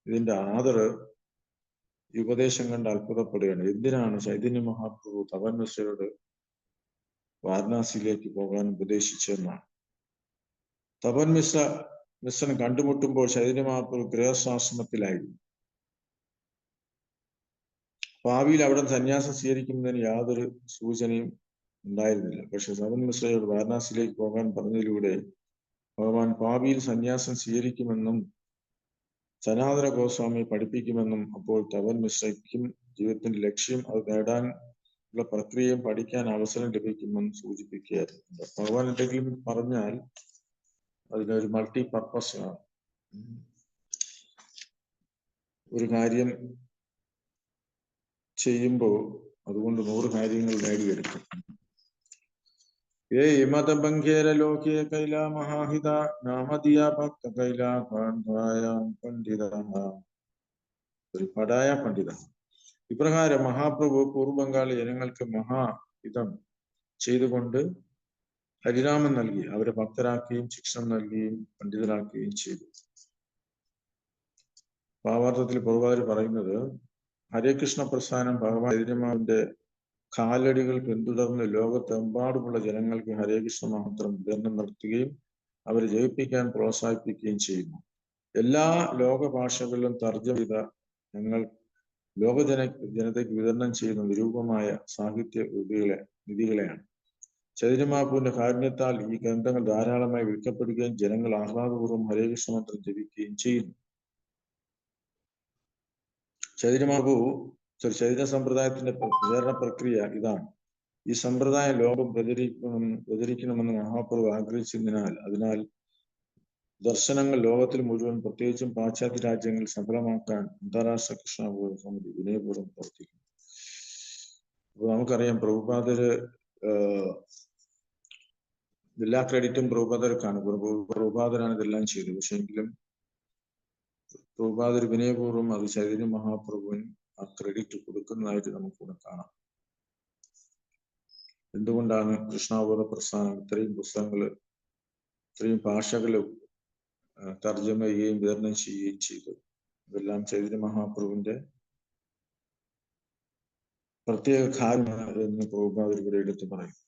ഇതിന്റെ ആദറ് ഈ ഉപദേശം കണ്ട് അത്ഭുതപ്പെടുകയാണ്. എന്തിനാണ് ചൈതന്യ മഹാപ്രഭു തപൻ മിശ്രയോട് വാരണാസിയിലേക്ക് പോകാൻ ഉപദേശിച്ചതെന്നാണ്. തപൻ മിശ്രൻ കണ്ടുമുട്ടുമ്പോൾ ചൈതന്യ മഹാപ്രഭു ഗൃഹസ്ഥാശ്രമത്തിലായിരുന്നു. ഭാവിയിൽ അവിടെ സന്യാസം സ്വീകരിക്കുന്നതിന് യാതൊരു സൂചനയും ഉണ്ടായിരുന്നില്ല. പക്ഷെ തപൻ മിശ്രയോട് വാരണാസിയിലേക്ക് പോകാൻ പറഞ്ഞതിലൂടെ ഭഗവാൻ ഭാവിയിൽ സന്യാസം സ്വീകരിക്കുമെന്നും സനാതന ഗോസ്വാമി പഠിപ്പിക്കുമെന്നും അപ്പോൾ തപൻ മിശ്രയ്ക്കും ജീവിതത്തിന്റെ ലക്ഷ്യം അത് നേടാനുള്ള പ്രക്രിയയും പഠിക്കാൻ അവസരം ലഭിക്കുമെന്ന് സൂചിപ്പിക്കുകയായിരുന്നു. ഭഗവാൻ എന്തെങ്കിലും പറഞ്ഞാൽ അതിനൊരു മൾട്ടി പർപ്പസ് ആണ്. ഒരു കാര്യം ചെയ്യുമ്പോൾ അതുകൊണ്ട് 100 കാര്യങ്ങൾ നേടിയെടുക്കും. മതഭംഗേര ലോകേ കൈല മഹാഹിത നാമദിയ ഭക്ത കൈല പണ്ഡിത ഒരു പടായ പണ്ഡിത. ഇപ്രകാരം മഹാപ്രഭു പൂർവ്വ ബംഗാളി ജനങ്ങൾക്ക് മഹാഹിതം ചെയ്തുകൊണ്ട് ഹരിനാമം നൽകി അവരെ ഭക്തരാക്കുകയും ശിക്ഷണം നൽകുകയും പണ്ഡിതരാക്കുകയും ചെയ്തു. ഭാവാർത്ഥത്തിൽ പ്രഭുപാദർ പറയുന്നത് ഹരേ കൃഷ്ണ പ്രസ്ഥാനം ഭഗവാൻ ചൈതന്യമാവിന്റെ കാലടികൾ പിന്തുടർന്ന് ലോകത്തെമ്പാടുമുള്ള ജനങ്ങൾക്ക് ഹരേ കൃഷ്ണ മന്ത്രം വിതരണം നടത്തുകയും അവരെ ജയിപ്പിക്കാൻ പ്രോത്സാഹിപ്പിക്കുകയും ചെയ്യുന്നു. എല്ലാ ലോക ഭാഷകളിലും തർജ്ജമ ചെയ്ത ഞങ്ങൾ ജനതയ്ക്ക് വിതരണം ചെയ്യുന്ന നിരൂപമായ സാഹിത്യ നിധികളെയാണ്. ചൈതന്യ മഹാപ്രഭുവിന്റെ കാരുണ്യത്താൽ ഈ ഗ്രന്ഥങ്ങൾ ധാരാളമായി വിൽക്കപ്പെടുകയും ജനങ്ങൾ ആഹ്ലാദപൂർവ്വം ഹരേ കൃഷ്ണ മന്ത്രം ജപിക്കുകയും ചെയ്യുന്നു. ചൈതന്യ മഹാപ്രഭു ചൈതന്യ സമ്പ്രദായത്തിന്റെ പ്രചാരണ പ്രക്രിയ ഇതാണ്. ഈ സമ്പ്രദായം ലോകം പ്രചരിക്കണമെന്ന് മഹാപ്രഭു ആഗ്രഹിച്ചതിനാൽ ദർശനങ്ങൾ ലോകത്തിൽ മുഴുവൻ, പ്രത്യേകിച്ചും പാശ്ചാത്യ രാജ്യങ്ങൾ സഫലമാക്കാൻ അന്താരാഷ്ട്ര കൃഷ്ണബോധ സമിതി വിനയപൂർവ്വം പ്രവർത്തിക്കുന്നു. അപ്പൊ നമുക്കറിയാം, പ്രഭുപാദര് എല്ലാ ക്രെഡിറ്റും പ്രഭുപാദർക്കാണ്. പ്രഭുപാദരാണ് ഇതെല്ലാം ചെയ്തത്. പക്ഷെ എങ്കിലും പ്രഭുപാദർ വിനയപൂർവ്വം അത് ചൈതന്യ മഹാപ്രഭുവിന് ആ ക്രെഡിറ്റ് കൊടുക്കുന്നതായിട്ട് നമുക്കിവിടെ കാണാം. എന്തുകൊണ്ടാണ് കൃഷ്ണാബോധ പ്രസ്ഥാനം ഇത്രയും പുസ്തകങ്ങള്, ഇത്രയും ഭാഷകള് തർജ്ജമ ചെയ്യുകയും വിതരണം ചെയ്യുകയും ചെയ്തു? ഇതെല്ലാം ചൈതന്യ മഹാപ്രഭുവിന്റെ പ്രത്യേക കാര്യമാണ് എന്ന് പ്രഭുപാദർ ഇവിടെ എടുത്തു പറയും.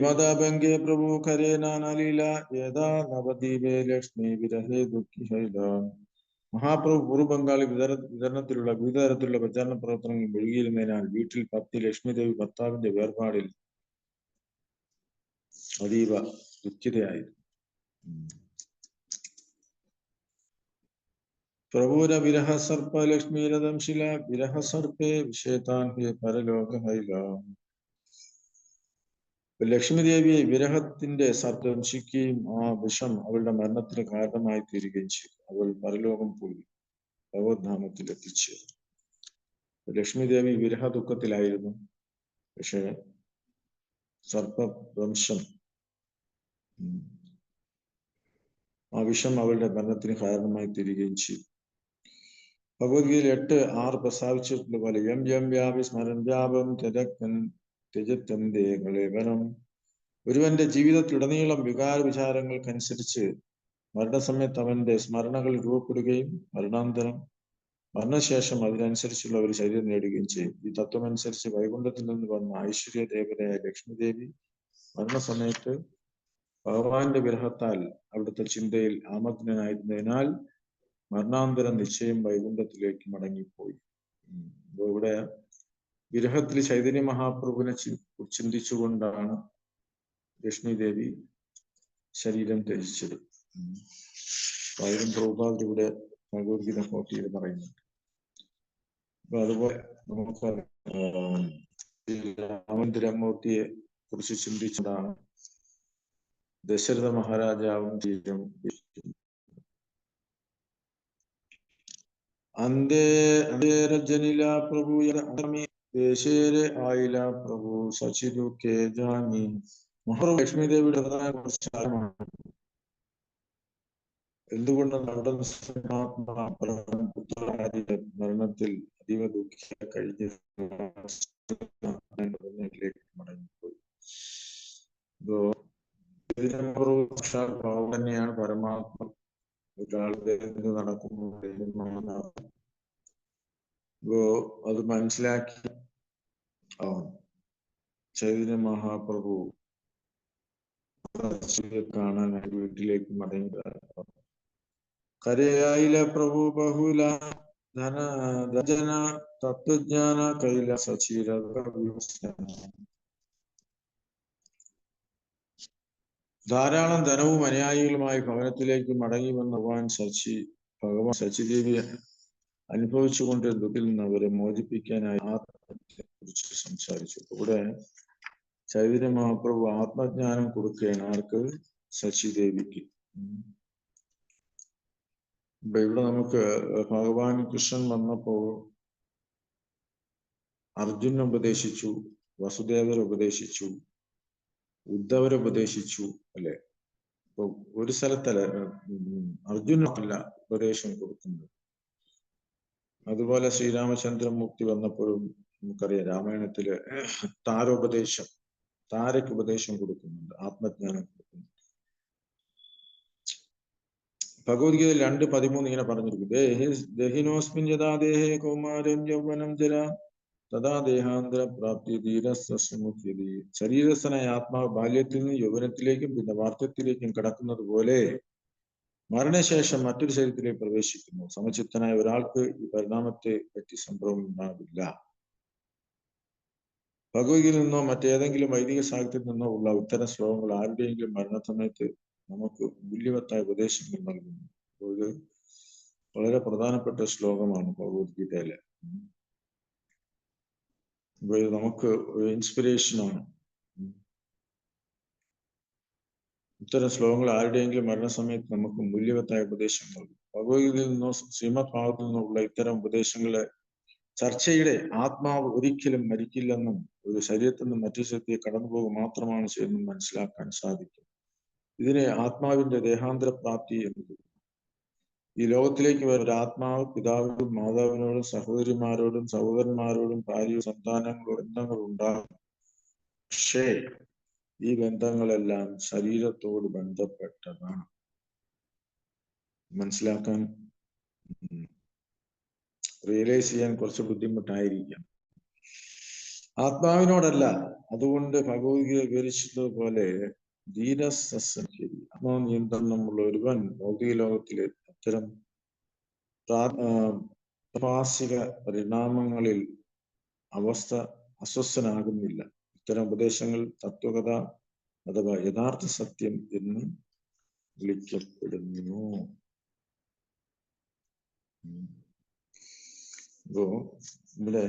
മദാഭംഗേ പ്രഭു ഖരേ നാനാലീല യഥാ നവദ്വീപേ ലക്ഷ്മി വിരഹേ ദുഃഖി ഹൈല. മഹാപ്രഭു പൂർവ്വ ബംഗാളിൽ വിതരണത്തിലുള്ള വിവിധ തരത്തിലുള്ള പ്രചാരണ പ്രവർത്തനങ്ങൾ മുഴുകിയിരുന്നതിനാൽ വീട്ടിൽ പത്നി ലക്ഷ്മിദേവി ഭർത്താവിന്റെ വേർപാടിൽ അതീവ ദുഃഖിതയായിരുന്നു. പ്രഭുര വിരഹ സർപ്പ ലക്ഷ്മീരഥം ശില വിരഹ സർപ്പേ വിഷേതാൻ ഹേ പരലോക ഹൈല. ലക്ഷ്മി ദേവിയെ വിരഹത്തിന്റെ സർപ്പം ശിക്കുകയും ആ വിഷം അവളുടെ മരണത്തിന് കാരണമായി തീരുകയും ചെയ്തു. അവൾ പരലോകം പോയി ഭഗവത്ധാമത്തിൽ എത്തിച്ചേർന്നു. ലക്ഷ്മി ദേവി വിരഹ ദുഃഖത്തിലായിരുന്നു. പക്ഷെ സർപ്പവംശം, ആ വിഷം അവളുടെ മരണത്തിന് കാരണമായി തീരുകയും ചെയ്തു. ഭഗവത്ഗീതയിൽ 8:6 പ്രസ്താവിച്ചിട്ടുള്ള പോലെ യം യം വ്യാപി സ്മരൻ വ്യാപം ത്യജത്തന്തേകളേവനം. ഒരുവന്റെ ജീവിതത്തിലുടനീളം വികാര വിചാരങ്ങൾക്കനുസരിച്ച് മരണസമയത്ത് അവന്റെ സ്മരണകൾ രൂപപ്പെടുകയും മരണശേഷം അതിനനുസരിച്ചുള്ള ഒരു ശരീരം നേടുകയും ചെയ്യും. ഈ തത്വമനുസരിച്ച് വൈകുണ്ഠത്തിൽ നിന്ന് വന്ന ഐശ്വര്യ ദേവതയായ ലക്ഷ്മി ദേവി മരണസമയത്ത് ഭഗവാന്റെ വിരഹത്താൽ അവിടുത്തെ ചിന്തയിൽ ആമഗ്നനായിരുന്നതിനാൽ മരണാന്തരം നിശ്ചയം വൈകുണ്ഠത്തിലേക്ക് മടങ്ങിപ്പോയി. ഇവിടെ വിരഹത്തിൽ ചൈതന്യ മഹാപ്രഭുവിനെ ചിന്തിച്ചുകൊണ്ടാണ് ലക്ഷ്മി ദേവി ശരീരം ത്യജിച്ചത്. ആയിരം പ്രഭുപാദർ ഇവിടെ ഭഗവത്ഗീത കോട്ടിയിൽ പറയുന്നുണ്ട്. അപ്പൊ അതുപോലെ നമുക്ക് രാമചന്ദ്രമൂർത്തിയെ കുറിച്ച് ചിന്തിച്ചതാണ് ദശരഥ മഹാരാജാവും അന്തേരജനില പ്രഭു ദേശേരെ ആയില പ്രഭു സച്ചിദുഃഖേ ജാനി. മഹാപ്രഭു ലക്ഷ്മി ദേവിയുടെ എന്തുകൊണ്ടാണ് അവിടെ മരണത്തിൽ അതീവ ദുഃഖിയ കഴിഞ്ഞ മടങ്ങിപ്പോയി. ഭാവം തന്നെയാണ് പരമാത്മ. ഒരാളുടെ നടക്കുമ്പോൾ അത് മനസ്സിലാക്കി ചൈതന്യ മഹാപ്രഭു കാണാനായി വീട്ടിലേക്ക് മടങ്ങി. കരയായില പ്രഭു ബഹുല ധന തത്വജ്ഞാന കൈല സചീര. ധാരാളം ധനവും അനുയായികളുമായി ഭവനത്തിലേക്ക് മടങ്ങി വന്ന ഭഗവാൻ സച്ചിദേവി അനുഭവിച്ചു കൊണ്ടിരുന്ന ദുഃഖിൽ നിന്ന് അവരെ മോചിപ്പിക്കാനായി ആത്മജ്ഞാനത്തെ കുറിച്ച് സംസാരിച്ചു. ഇവിടെ ചൈതന്യ മഹാപ്രഭു ആത്മജ്ഞാനം കൊടുക്കുകയാണ്. ആർക്ക്? സച്ചിദേവിക്ക്. ഇവിടെ നമുക്ക് ഭഗവാൻ കൃഷ്ണൻ വന്നപ്പോ അർജുനൻ ഉപദേശിച്ചു, വസുദേവർ ഉപദേശിച്ചു, ഉദ്ധവർ ഉപദേശിച്ചു, അല്ലെ? അപ്പൊ ഒരു സ്ഥലത്തല്ല, അർജുനല്ല ഉപദേശം കൊടുക്കുന്നത്. അതുപോലെ ശ്രീരാമചന്ദ്രമൂർത്തി വന്നപ്പോഴും നമുക്കറിയാം, രാമായണത്തില് താരയ്ക്ക് ഉപദേശം കൊടുക്കുന്നുണ്ട്, ആത്മജ്ഞാനം കൊടുക്കുന്നുണ്ട്. ഭഗവത്ഗീതയിൽ 2:13 ഇങ്ങനെ പറഞ്ഞിരിക്കും, ദേഹിനോസ്മിൻ യഥാ ദേഹേ കൗമാരം യൗവനം ജര തഥാ ദേഹാന്തര പ്രാപ്തി ധീരസ്മുഖ്യതി. ശരീരസ്ഥനായ ആത്മാവ് ബാല്യത്തിൽ നിന്ന് യൗവനത്തിലേക്കും പിന്നെ വാർദ്ധക്യത്തിലേക്കും കടക്കുന്നത് പോലെ മരണശേഷം മറ്റൊരു ശരീരത്തിലേക്ക് പ്രവേശിക്കുന്നു. സമചിത്തനായ ഒരാൾക്ക് ഈ പരിണാമത്തെ പറ്റി സംഭവം ഉണ്ടാവില്ല. ഭഗവത്ഗീതയിൽ നിന്നോ മറ്റേതെങ്കിലും വൈദിക സാഹിത്യത്തിൽ നിന്നോ ഉള്ള ഇത്തരം ശ്ലോകങ്ങൾ ആരുടെയെങ്കിലും മരണസമയത്ത് നമുക്ക് മൂല്യവത്തായ ഉപദേശങ്ങൾ നൽകുന്നു. ഇത് വളരെ പ്രധാനപ്പെട്ട ശ്ലോകമാണ് ഭഗവത്ഗീതയിലെ. ഇത് നമുക്ക് ഇൻസ്പിറേഷനാണ്. ഇത്തരം ശ്ലോകങ്ങൾ ആരുടെയെങ്കിലും മരണസമയത്ത് നമുക്ക് മൂല്യവത്തായ ഉപദേശങ്ങൾ. ഭഗവത്ഗീതയിൽ നിന്നോ ശ്രീമദ് ഭാഗത്തിൽ നിന്നുള്ള ഇത്തരം ഉപദേശങ്ങളെ ചർച്ചയുടെ ആത്മാവ് ഒരിക്കലും മരിക്കില്ലെന്നും ഒരു ശരീരത്തിൽ നിന്ന് മറ്റു ശക്തിയെ കടന്നുപോകുക മാത്രമാണ് ചെയ്യുന്നത് മനസ്സിലാക്കാൻ സാധിക്കും. ഇതിനെ ആത്മാവിന്റെ ദേഹാന്തര പ്രാപ്തി എന്ന്. ഈ ലോകത്തിലേക്ക് വരുന്ന ഒരു ആത്മാവ് പിതാവിനോടും മാതാവിനോടും സഹോദരിമാരോടും സഹോദരന്മാരോടും ഭാര്യയും സന്താനങ്ങളോടും ബന്ധങ്ങൾ ഉണ്ടാകും. പക്ഷേ ഈ ബന്ധങ്ങളെല്ലാം ശരീരത്തോട് ബന്ധപ്പെട്ടതാണ്. മനസ്സിലാക്കാൻ റിയലൈസ് ചെയ്യാൻ കുറച്ച് ബുദ്ധിമുട്ടായിരിക്കാം. ആത്മാവിനോടല്ല. അതുകൊണ്ട് ഭഗവത്ഗീത വിവരിച്ചതുപോലെ ധീരസംഖ്യരി ആത്മനിയന്ത്രണമുള്ള ഒരുവൻ ഭൗതിക ലോകത്തിലെ അത്തരം പ്രാപസിക പരിണാമങ്ങളിൽ അസ്വസ്ഥനാകുന്നില്ല. ഇത്തരം ഉപദേശങ്ങൾ തത്വകഥ അഥവാ യഥാർത്ഥ സത്യം എന്ന് വിളിക്കപ്പെടുന്നു. അപ്പോ ഇവിടെ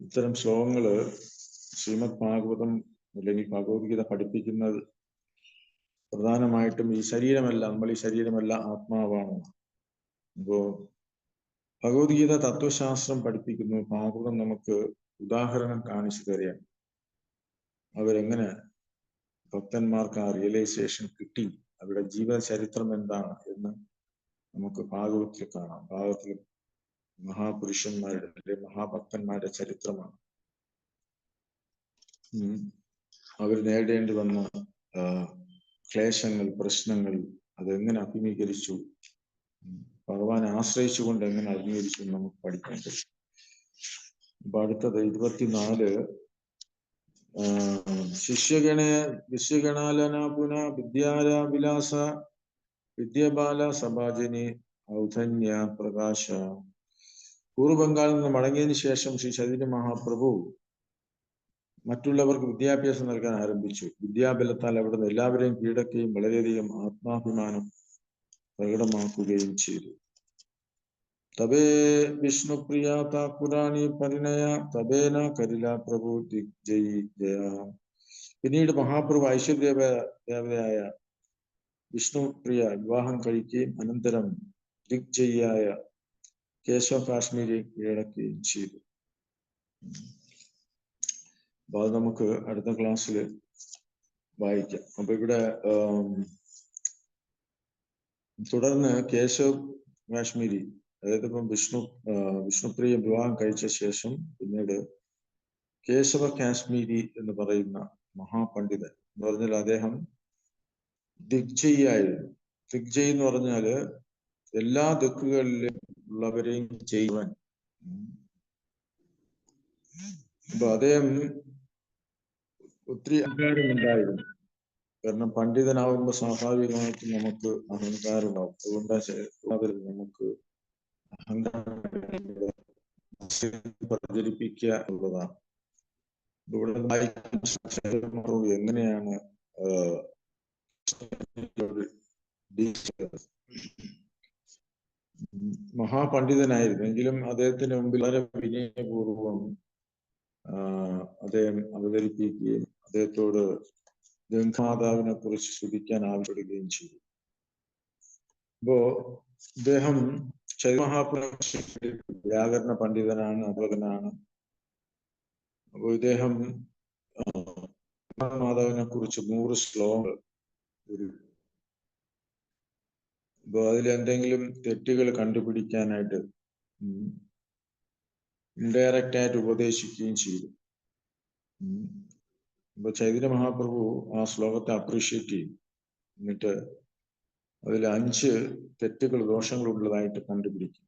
ഇത്തരം ശ്ലോകങ്ങള് ശ്രീമദ് ഭാഗവതം അല്ലെങ്കിൽ ഭഗവത്ഗീത പഠിപ്പിക്കുന്നത് പ്രധാനമായിട്ടും ഈ ശരീരമല്ല, നമ്മൾ ഈ ശരീരമല്ല ആത്മാവാണ്. അപ്പോ ഭഗവത്ഗീത തത്വശാസ്ത്രം പഠിപ്പിക്കുന്നു. ഭാഗവതം നമുക്ക് ഉദാഹരണം കാണിച്ചു തരാം. അവരെങ്ങനെ ഭക്തന്മാർക്ക് ആ റിയലൈസേഷൻ കിട്ടി, അവരുടെ ജീവിത ചരിത്രം എന്താണ് എന്ന് നമുക്ക് ഭാഗവത്തിൽ കാണാം. ഭാഗവത്തിൽ മഹാപുരുഷന്മാരുടെ മഹാഭക്തന്മാരുടെ ചരിത്രമാണ്. അവർ നേരിടേണ്ടി വന്ന ക്ലേശങ്ങൾ, പ്രശ്നങ്ങൾ, അതെങ്ങനെ അഭിമുഖീകരിച്ചു, ഭഗവാനെ ആശ്രയിച്ചുകൊണ്ട് എങ്ങനെ അഭിമുഖീകരിച്ചു നമുക്ക് പഠിക്കാൻ കഴിയും. അപ്പൊ അടുത്തത് 24 ശിഷ്യഗണാലന പുന വിദ്യാരാവിലാസ വിദ്യാബാല സഭാജനി ഔധന്യ പ്രകാശ. പൂർവ്വ ബംഗാളിൽ നിന്ന് മടങ്ങിയതിനു ശേഷം ശ്രീ ചൈതന്യ മഹാപ്രഭു മറ്റുള്ളവർക്ക് വിദ്യാഭ്യാസം നൽകാൻ ആരംഭിച്ചു. വിദ്യാബലത്താൽ അവിടുന്ന് എല്ലാവരെയും കീഴടക്കുകയും വളരെയധികം ആത്മാഭിമാനം പ്രകടമാക്കുകയും ചെയ്തു. തബേ വിഷ്ണുപ്രിയ താക്കുറാണി പരിണയ തബേന കരില പ്രഭു ദിഗ്ജയി ജയ. പിന്നീട് മഹാപ്രഭു ഐശ്വര്യദേവതയായ വിഷ്ണുപ്രിയ വിവാഹം കഴിക്കുകയും അനന്തരം ദിഗ്ജയിയായ കേശവ കാശ്മീരി കീഴടക്കുകയും ചെയ്തു. അപ്പൊ അത് നമുക്ക് അടുത്ത ക്ലാസ്സിൽ വായിക്കാം. അപ്പൊ ഇവിടെ തുടർന്ന് കേശവ് കാശ്മീരി, അതായത് ഇപ്പം വിഷ്ണുപ്രിയ വിവാഹം കഴിച്ച ശേഷം പിന്നീട് കേശവ കാശ്മീരി എന്ന് പറയുന്ന മഹാപണ്ഡിതൻ എന്ന് പറഞ്ഞാൽ അദ്ദേഹം ദിഗ്ജയി ആയിരുന്നു. ദിഗ്ജയി എന്ന് പറഞ്ഞാല് എല്ലാ ദിക്കുകളിലും ഉള്ളവരെയും ചെയ്യുവാൻ. അപ്പൊ അദ്ദേഹം ഒത്തിരി അഹങ്കാരമുണ്ടായിരുന്നു. കാരണം പണ്ഡിതനാവുമ്പോൾ സ്വാഭാവികമായിട്ടും നമുക്ക് അഹങ്കാരമാവും. അതുകൊണ്ട് നമുക്ക് അഹങ്കാരം പ്രചരിപ്പിക്കുക എന്നുള്ളതാണ്. ഇവിടെ എങ്ങനെയാണ് മഹാപണ്ഡിതനായിരുന്നെങ്കിലും അദ്ദേഹത്തിന് മുമ്പിൽ വളരെ വിനയപൂർവം അദ്ദേഹം അവതരിപ്പിക്കുകയും അദ്ദേഹത്തോട് ഗംഗാമാതാവിനെ കുറിച്ച് ശ്രദ്ധിക്കാൻ ആവശ്യപ്പെടുകയും ചെയ്തു. അപ്പോ ഇദ്ദേഹം ചൈതന്യ വ്യാകരണ പണ്ഡിതനാണ്, അധ്യാപകനാണ്. അപ്പോ ഇദ്ദേഹം മാതാവിനെ കുറിച്ച് 100 ശ്ലോകങ്ങൾ അപ്പൊ അതിലെന്തെങ്കിലും തെറ്റുകൾ കണ്ടുപിടിക്കാനായിട്ട് ഇൻഡയറക്റ്റ് ആയിട്ട് ഉപദേശിക്കുകയും ചെയ്തു. അപ്പൊ ചൈതന്യ മഹാപ്രഭു ആ ശ്ലോകത്തെ അപ്രീഷിയേറ്റ് ചെയ്യും. എന്നിട്ട് അതിൽ 5 തെറ്റുകൾ, ദോഷങ്ങൾ ഉള്ളതായിട്ട് കണ്ടുപിടിക്കും.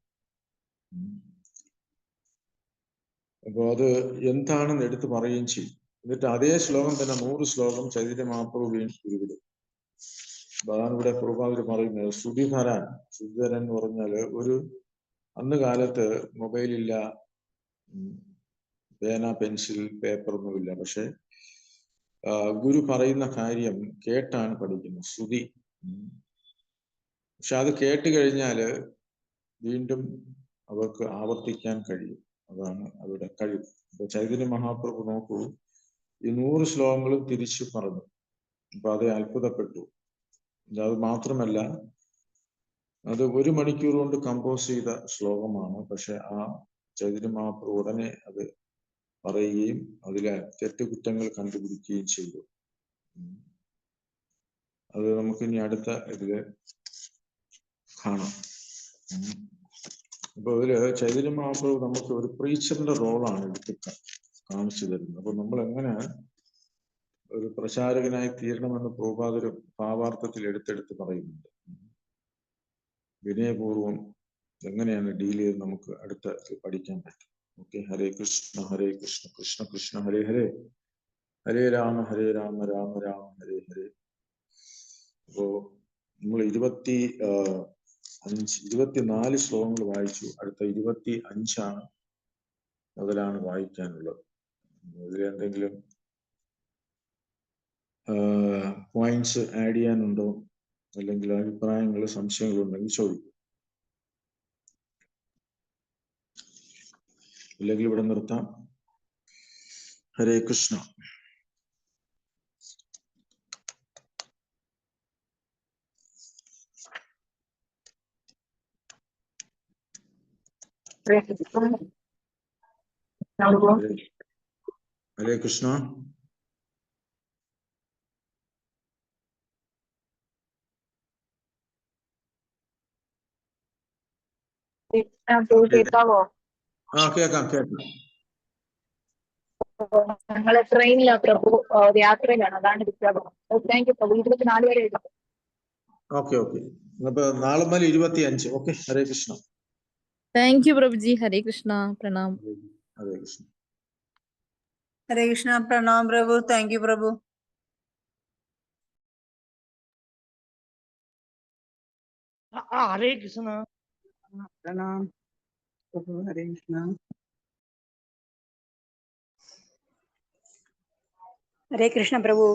അപ്പൊ അത് എന്താണെന്ന് എടുത്തു പറയുകയും ചെയ്യും. എന്നിട്ട് അതേ ശ്ലോകം തന്നെ 100 ശ്ലോകം ചൈതന്യ മഹാപ്രഭു ഉരുവിടും. അപ്പൊ അതാണ് ഇവിടെ പ്രഭുപാദർ പറയുന്നത്. ശ്രുതിധരൻ എന്ന് പറഞ്ഞാല് അന്ന് കാലത്ത് മൊബൈലില്ല, പേന, പെൻസിൽ, പേപ്പർ ഒന്നുമില്ല. പക്ഷെ ഗുരു പറയുന്ന കാര്യം കേട്ടാണ് പഠിക്കുന്നത്, ശ്രുതി. പക്ഷെ അത് കേട്ട് കഴിഞ്ഞാല് വീണ്ടും അവർക്ക് ആവർത്തിക്കാൻ കഴിയും. അതാണ് അവരുടെ കഴിവ്. അപ്പൊ ചൈതന്യ മഹാപ്രഭു നോക്കൂ, ഈ 100 ശ്ലോകങ്ങളും തിരിച്ചു പറഞ്ഞു. അപ്പൊ അത് അത്ഭുതപ്പെട്ടു. അത് മാത്രമല്ല, അത് 1 മണിക്കൂർ കൊണ്ട് കമ്പോസ് ചെയ്ത ശ്ലോകമാണ്. പക്ഷെ ആ ചൈതന്യ മഹാപ്രഭു ഉടനെ അത് പറയുകയും അതിലെ തെറ്റുകുറ്റങ്ങൾ കണ്ടുപിടിക്കുകയും ചെയ്തു. അത് നമുക്ക് ഇനി അടുത്ത ഇതില് കാണാം. അപ്പൊ ഇതില് ചൈതന്യ മഹാപ്രഭു നമുക്ക് ഒരു പ്രീച്ചറിന്റെ റോളാണ് എടുത്ത് കാണിച്ചു തരുന്നത്. അപ്പൊ നമ്മൾ എങ്ങനെ ഒരു പ്രചാരകനായി തീരണമെന്ന് പ്രഭുപാദര് ഭാവാർത്ഥത്തിൽ എടുത്തെടുത്ത് പറയുന്നുണ്ട്. വിനയപൂർവം എങ്ങനെയാണ് ഡീൽ ചെയ്ത് നമുക്ക് അടുത്ത പഠിക്കാൻ പറ്റും. ഓക്കെ, ഹരേ കൃഷ്ണ കൃഷ്ണ കൃഷ്ണ ഹരേ ഹരേ, ഹരേ രാമ രാമ രാമ ഹരേ ഹരേ. അപ്പോ നമ്മൾ 24 ശ്ലോകങ്ങൾ വായിച്ചു. അടുത്ത 25 മുതലാണ് വായിക്കാനുള്ളത്. ഇതിലെന്തെങ്കിലും പോയിന്റ്സ് ആഡ് ചെയ്യാനുണ്ടോ, അല്ലെങ്കിൽ അഭിപ്രായങ്ങൾ സംശയങ്ങളുണ്ടെങ്കിൽ ചോദിക്കും. ഇല്ലെങ്കിൽ ഇവിടെ നിർത്താം. ഹരേ കൃഷ്ണ. ഹരേ കൃഷ്ണ. കേൾക്കാവോ? കേൾക്കാം. ഞങ്ങള് ട്രെയിനിലാ പ്രഭു, യാത്രയിലാണ്, അതാണ് ഡിസ്റ്റർബ്. താങ്ക് യു പ്രഭു. 24 വരെ എടുക്കും. ഓക്കെ. അപ്പൊ നാളെ മുതൽ 25. Okay, Hare Krishna. Thank you പ്രഭുജി. Hare Krishna. Pranam. Hare Krishna. Hare Krishna. Pranam Prabhu. Thank you Prabhu. Hare Krishna. Pranam Prabhu. Hare Krishna. Hare Krishna Prabhu.